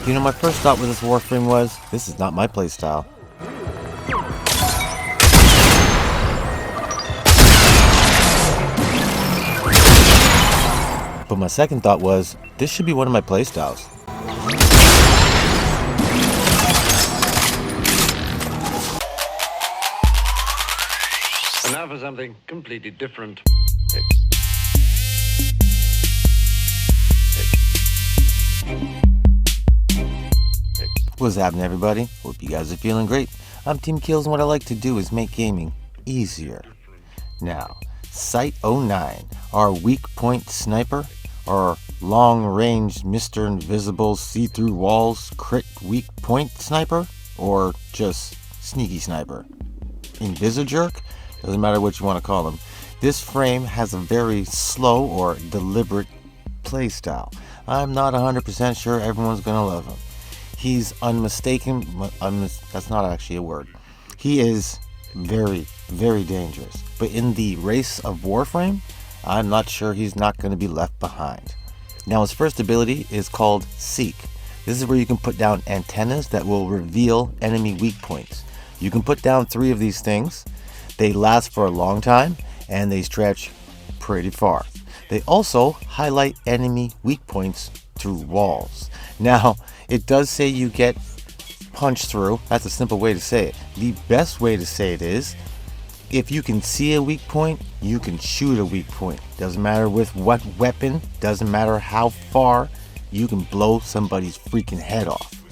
You know, my first thought with this Warframe was, this is not my playstyle. But my second thought was, this should be one of my playstyles. And now for something completely different. What's happening, everybody? Hope you guys are feeling great. I'm Team Kills, and what I like to do is make gaming easier. Now, Cyte-09, our weak point sniper, our long-range Mr. Invisible see-through walls crit weak point sniper, or just sneaky sniper. Invisijerk, doesn't matter what you want to call him. This frame has a very slow or deliberate playstyle. I'm not 100% sure everyone's gonna love him. He's that's not actually a word. He is very, very dangerous. But in the race of Warframe, I'm not sure he's not going to be left behind. Now, his first ability is called Seek. This is where you can put down antennas that will reveal enemy weak points. You can put down 3 of these things. They last for a long time, and they stretch pretty far. They also highlight enemy weak points through walls. Now, it does say you get punched through. That's a simple way to say it. The best way to say it is, if you can see a weak point, you can shoot a weak point. Doesn't matter with what weapon, doesn't matter how far, you can blow somebody's freaking head off.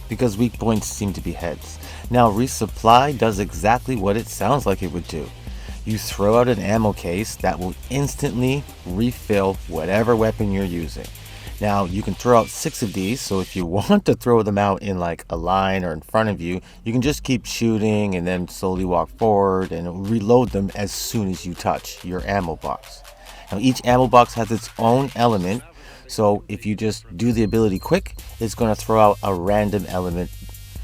Because weak points seem to be heads. Now, resupply does exactly what it sounds like it would do. You throw out an ammo case that will instantly refill whatever weapon you're using. Now, you can throw out 6 of these, so if you want to throw them out in like a line or in front of you, you can just keep shooting and then slowly walk forward and reload them as soon as you touch your ammo box. Now, each ammo box has its own element, so if you just do the ability quick, it's going to throw out a random element.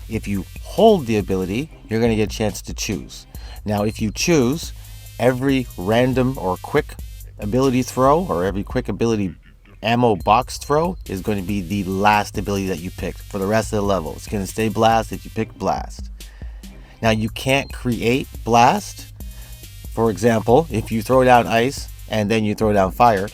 If you hold the ability, you're going to get a chance to choose. Now, if you choose, every random or quick ability throw or every quick ability ammo box throw is going to be the last ability that you picked for the rest of the level. It's going to stay blast if you pick blast. Now, you can't create blast. For example, if you throw down ice and then you throw down fire,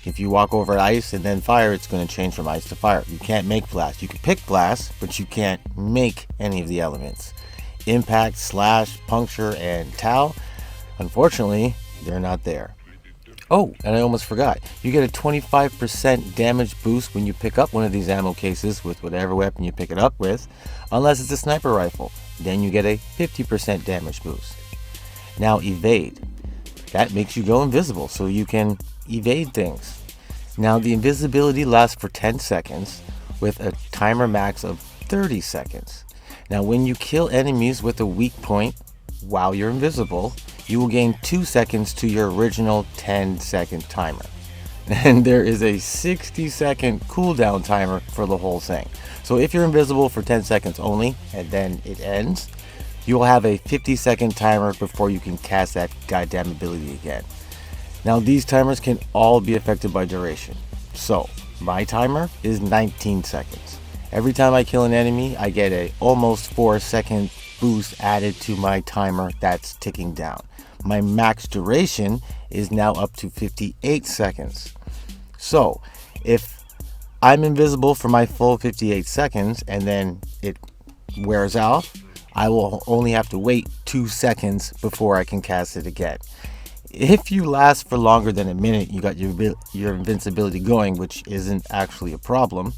if you walk over ice and then fire, it's going to change from ice to fire. You can't make blast. You can pick blast, but you can't make any of the elements. Impact, slash, puncture, and tau, unfortunately, they're not there. Oh, and I almost forgot. You get a 25% damage boost when you pick up one of these ammo cases with whatever weapon you pick it up with, unless it's a sniper rifle. Then you get a 50% damage boost. Now, evade. That makes you go invisible, so you can evade things. Now, the invisibility lasts for 10 seconds with a timer max of 30 seconds. Now, when you kill enemies with a weak point while you're invisible, you will gain 2 seconds to your original 10-second timer. And there is a 60-second cooldown timer for the whole thing. So if you're invisible for 10 seconds only, and then it ends, you will have a 50-second timer before you can cast that goddamn ability again. Now, these timers can all be affected by duration. So, my timer is 19 seconds. Every time I kill an enemy, I get a almost 4-second boost added to my timer that's ticking down. My max duration is now up to 58 seconds. So, if I'm invisible for my full 58 seconds and then it wears off, I will only have to wait 2 seconds before I can cast it again. If you last for longer than a minute, you got your invincibility going, which isn't actually a problem,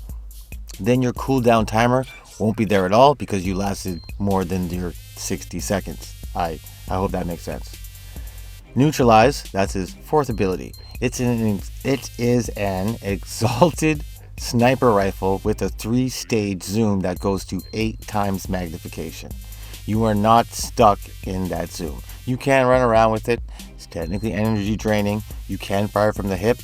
then your cooldown timer won't be there at all because you lasted more than your 60 seconds. I hope that makes sense. Neutralize, that's his 4th ability. It is an exalted sniper rifle with a 3-stage zoom that goes to 8 times magnification. You are not stuck in that zoom. You can run around with it. It's technically energy draining. You can fire from the hip.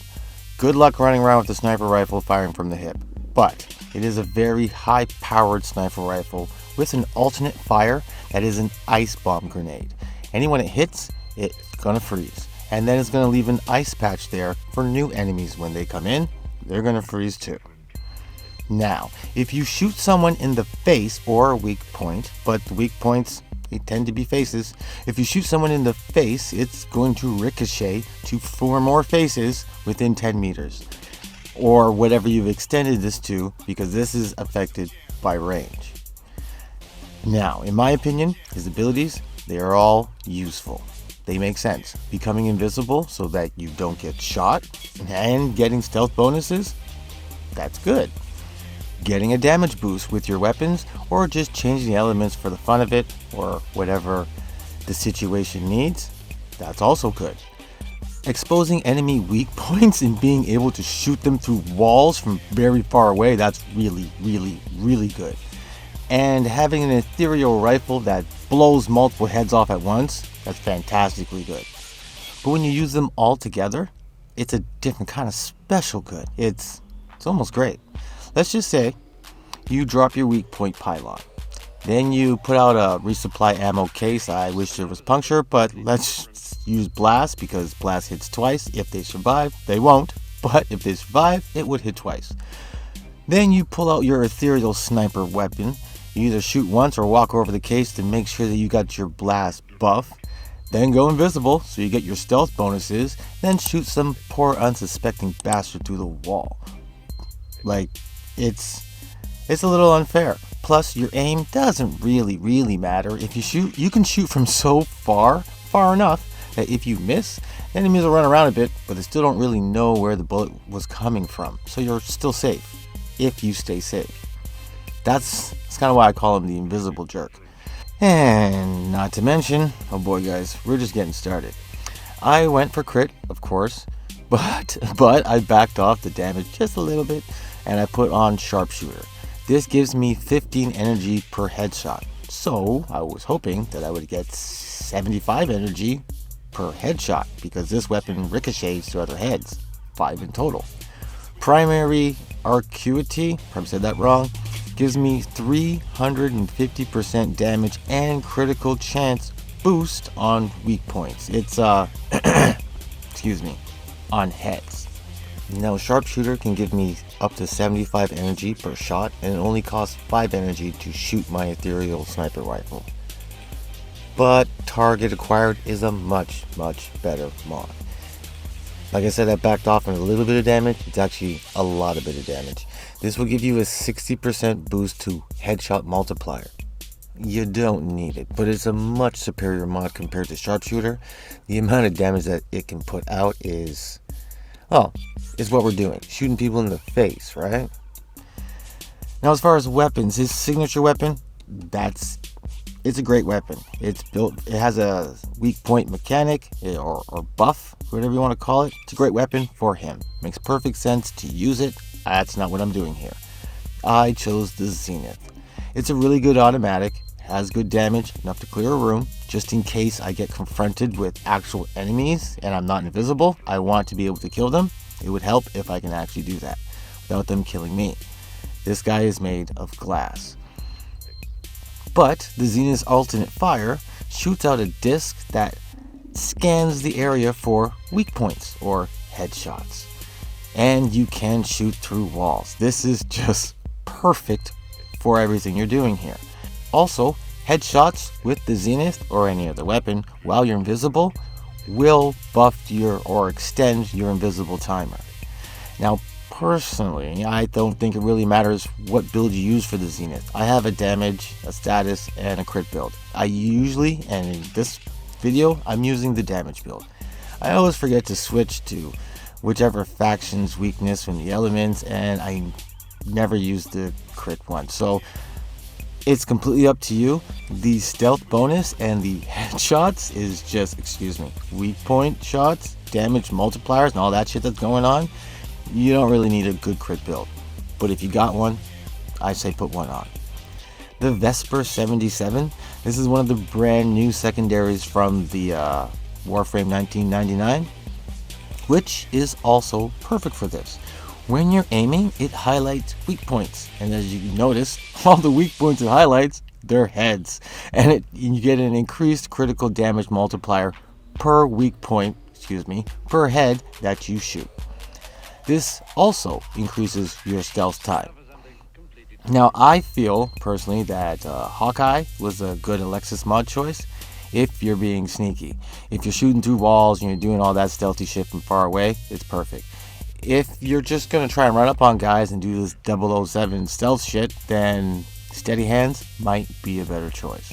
Good luck running around with a sniper rifle firing from the hip. But it is a very high-powered sniper rifle with an alternate fire that is an ice bomb grenade. Anyone it hits, it's gonna freeze. And then it's gonna leave an ice patch there for new enemies when they come in. They're gonna freeze too. Now, if you shoot someone in the face or a weak point, but the weak points, they tend to be faces. If you shoot someone in the face, it's going to ricochet to 4 more faces within 10 meters. Or whatever you've extended this to, because this is affected by range. Now, in my opinion, his abilities, they are all useful. They make sense. Becoming invisible so that you don't get shot, and getting stealth bonuses, that's good. Getting a damage boost with your weapons, or just changing the elements for the fun of it, or whatever the situation needs, that's also good. Exposing enemy weak points and being able to shoot them through walls from very far away, that's really, really, really good. And having an ethereal rifle that blows multiple heads off at once, that's fantastically good. But when you use them all together, it's a different kind of special good. It's almost great. Let's just say you drop your weak point pylon. Then you put out a resupply ammo case. I wish there was puncture, but let's use blast because blast hits twice. If they survive, they won't. But if they survive, it would hit twice. Then you pull out your ethereal sniper weapon. You either shoot once or walk over the case to make sure that you got your blast buff. Then go invisible so you get your stealth bonuses. Then shoot some poor unsuspecting bastard through the wall. Like, it's a little unfair. Plus, your aim doesn't really matter. If you shoot, you can shoot from so far enough that if you miss, enemies will run around a bit, but they still don't really know where the bullet was coming from. So you're still safe, if you stay safe. That's kind of why I call him the invisible jerk. And not to mention, oh boy guys, we're just getting started. I went for crit, of course, but I backed off the damage just a little bit, and I put on sharpshooter. This gives me 15 energy per headshot. So I was hoping that I would get 75 energy per headshot because this weapon ricochets to other heads, 5 in total. Primary arcuity, probably said that wrong, gives me 350% damage and critical chance boost on weak points. It's excuse me, on heads. Now sharpshooter can give me up to 75 energy per shot, and it only costs 5 energy to shoot my ethereal sniper rifle. But target acquired is a much better mod. Like I said, I backed off on a little bit of damage. It's actually a lot of bit of damage. This will give you a 60% boost to headshot multiplier. You don't need it, but it's a much superior mod compared to sharpshooter. The amount of damage that it can put out is what we're doing. Shooting people in the face, right? Now as far as weapons, his signature weapon, it's a great weapon. It has a weak point mechanic or buff, whatever you want to call it. It's a great weapon for him. Makes perfect sense to use it. That's not what I'm doing here. I chose the Zenith. It's a really good automatic, has good damage, enough to clear a room. Just in case I get confronted with actual enemies and I'm not invisible, I want to be able to kill them. It would help if I can actually do that without them killing me. This guy is made of glass. But the Zenith's alternate fire shoots out a disc that scans the area for weak points or headshots. And you can shoot through walls. This is just perfect for everything you're doing here. Also, headshots with the Zenith or any other weapon while you're invisible will buff or extend your invisible timer. Now, personally, I don't think it really matters what build you use for the Zenith. I have a damage, a status, and a crit build. I usually, and in this video, I'm using the damage build. I always forget to switch to whichever faction's weakness from the elements, and I never use the crit one. So it's completely up to you. The stealth bonus and the headshots is just, weak point shots, damage multipliers, and all that shit that's going on. You don't really need a good crit build. But if you got one, I say put one on. The Vesper 77. This is one of the brand new secondaries from the Warframe 1999, which is also perfect for this. When you're aiming, it highlights weak points, and as you notice, all the weak points it highlights, they're heads, and you get an increased critical damage multiplier per weak point, per head that you shoot. This also increases your stealth time. Now, I feel personally that Hawkeye was a good Alexis mod choice if you're being sneaky. If you're shooting through walls and you're doing all that stealthy shit from far away, it's perfect. If you're just going to try and run up on guys and do this 007 stealth shit, then steady hands might be a better choice.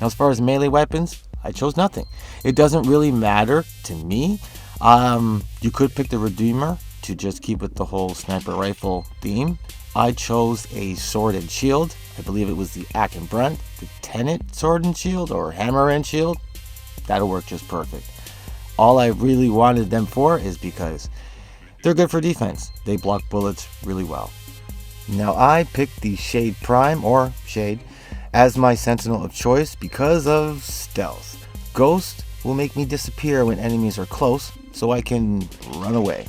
Now, as far as melee weapons, I chose nothing. It doesn't really matter to me. You could pick the Redeemer to just keep with the whole sniper rifle theme. I chose a sword and shield. I believe it was the Ack and Brunt, the Tenet sword and shield, or hammer and shield. That'll work just perfect. All I really wanted them for is because they're good for defense. They block bullets really well. Now, I picked the Shade Prime, or Shade, as my sentinel of choice because of stealth. Ghost will make me disappear when enemies are close, so I can run away.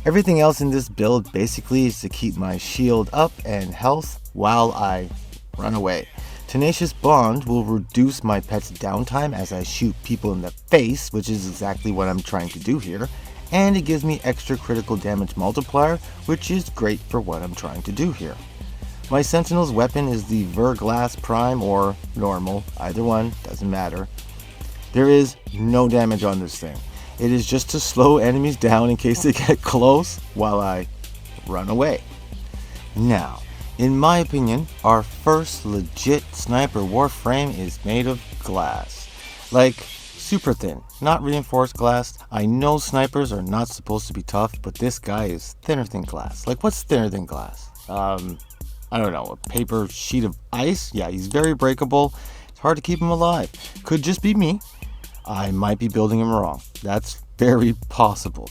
Everything else in this build basically is to keep my shield up and health while I run away. Tenacious Bond will reduce my pet's downtime as I shoot people in the face, which is exactly what I'm trying to do here. And it gives me extra critical damage multiplier, which is great for what I'm trying to do here. My Sentinel's weapon is the Verglass Prime or normal, either one, doesn't matter. There is no damage on this thing. It is just to slow enemies down in case they get close while I run away. Now, in my opinion, our first legit sniper Warframe is made of glass. Like, super thin, not reinforced glass. I know snipers are not supposed to be tough, but this guy is thinner than glass. Like, what's thinner than glass? I don't know, a paper sheet of ice? Yeah, he's very breakable. It's hard to keep him alive. Could just be me. I might be building him wrong. That's very possible.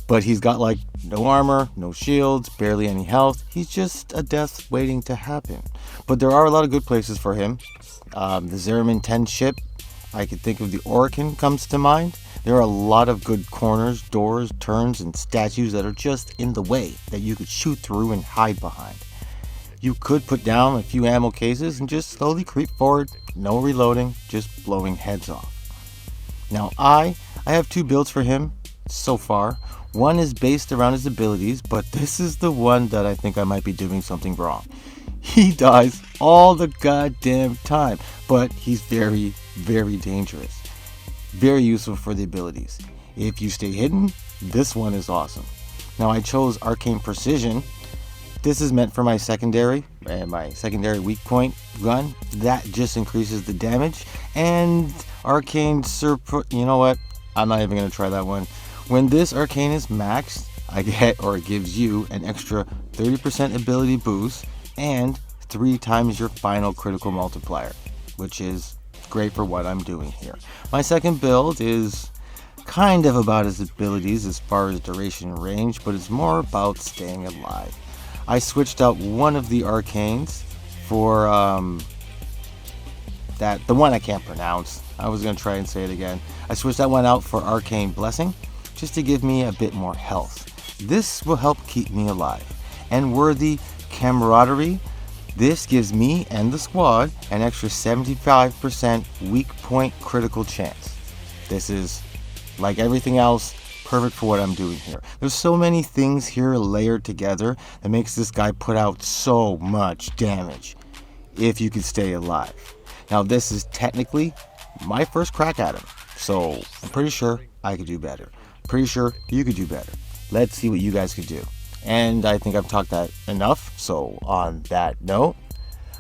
But he's got like no armor, no shields, barely any health. He's just a death waiting to happen. But there are a lot of good places for him. The Zeramin 10 ship, I could think of the Orakin comes to mind. There are a lot of good corners, doors, turns, and statues that are just in the way that you could shoot through and hide behind. You could put down a few ammo cases and just slowly creep forward, no reloading, just blowing heads off. Now I have two builds for him so far. One is based around his abilities, but this is the one that I think I might be doing something wrong. He dies all the goddamn time, but he's very, very dangerous. Very useful for the abilities. If you stay hidden, this one is awesome. Now I chose Arcane Precision. This is meant for my secondary weak point gun. That just increases the damage. And Arcane you know what? I'm not even going to try that one. When this Arcane is maxed, I get, or it gives you, an extra 30% ability boost and 3 times your final critical multiplier, which is great for what I'm doing here. My second build is kind of about his abilities as far as duration and range, but it's more about staying alive. I switched out one of the arcanes for the one I can't pronounce. I was going to try and say it again. I switched that one out for Arcane Blessing, just to give me a bit more health. This will help keep me alive. And Worthy Camaraderie, this gives me and the squad an extra 75% weak point critical chance. This is, like everything else, perfect for what I'm doing here. There's so many things here layered together that makes this guy put out so much damage if you could stay alive. Now this is technically my first crack at him, so I'm pretty sure I could do better. Pretty sure you could do better. Let's see what you guys could do. And I think I've talked that enough, so on that note,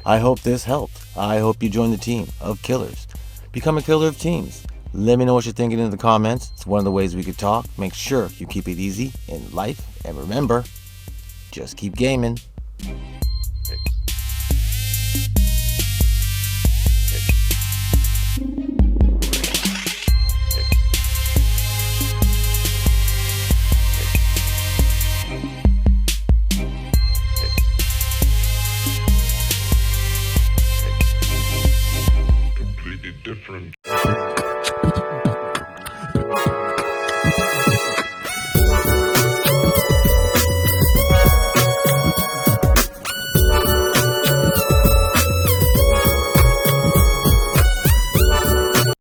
I hope this helped. I hope you join the team of killers. Become a killer of teams. Let me know what you're thinking in the comments. It's one of the ways we could talk. Make sure you keep it easy in life. And remember, just keep gaming.